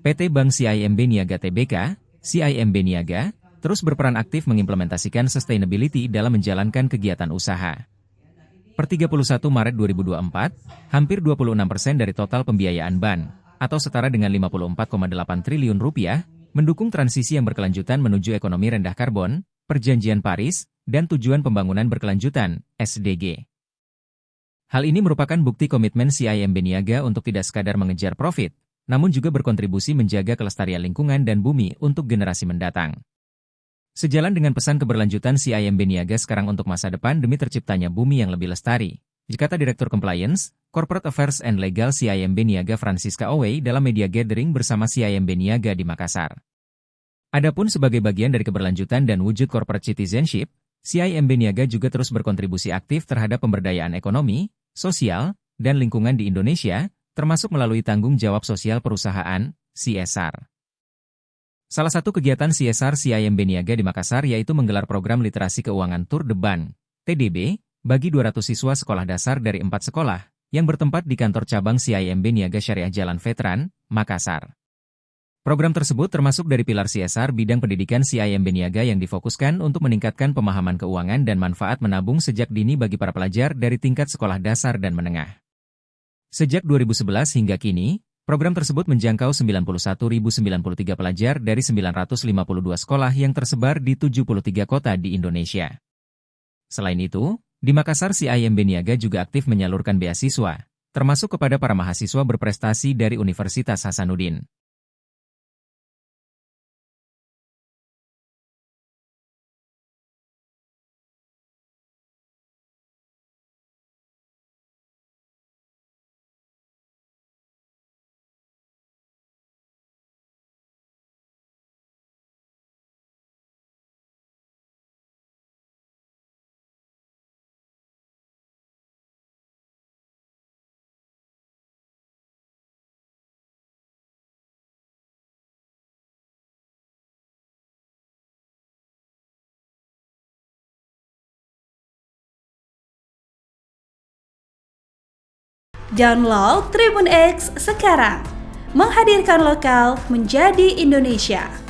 PT Bank CIMB Niaga Tbk, CIMB Niaga, terus berperan aktif mengimplementasikan sustainability dalam menjalankan kegiatan usaha. Per 31 Maret 2024, hampir 26% dari total pembiayaan BAN, atau setara dengan Rp54,8 triliun, mendukung transisi yang berkelanjutan menuju ekonomi rendah karbon, Perjanjian Paris, dan Tujuan Pembangunan Berkelanjutan, SDG. Hal ini merupakan bukti komitmen CIMB Niaga untuk tidak sekadar mengejar profit, namun juga berkontribusi menjaga kelestarian lingkungan dan bumi untuk generasi mendatang. Sejalan dengan pesan keberlanjutan CIMB Niaga sekarang untuk masa depan demi terciptanya bumi yang lebih lestari, kata Direktur Compliance, Corporate Affairs and Legal CIMB Niaga Francisca Owe dalam media gathering bersama CIMB Niaga di Makassar. Adapun sebagai bagian dari keberlanjutan dan wujud corporate citizenship, CIMB Niaga juga terus berkontribusi aktif terhadap pemberdayaan ekonomi, sosial, dan lingkungan di Indonesia, termasuk melalui tanggung jawab sosial perusahaan, CSR. Salah satu kegiatan CSR CIMB Niaga di Makassar yaitu menggelar program literasi keuangan Tour de Bank, TDB, bagi 200 siswa sekolah dasar dari 4 sekolah, yang bertempat di kantor cabang CIMB Niaga Syariah Jalan Veteran, Makassar. Program tersebut termasuk dari pilar CSR bidang pendidikan CIMB Niaga yang difokuskan untuk meningkatkan pemahaman keuangan dan manfaat menabung sejak dini bagi para pelajar dari tingkat sekolah dasar dan menengah. Sejak 2011 hingga kini, program tersebut menjangkau 91.093 pelajar dari 952 sekolah yang tersebar di 73 kota di Indonesia. Selain itu, di Makassar CIMB Niaga juga aktif menyalurkan beasiswa, termasuk kepada para mahasiswa berprestasi dari Universitas Hasanuddin. Download Tribun X sekarang, menghadirkan lokal menjadi Indonesia.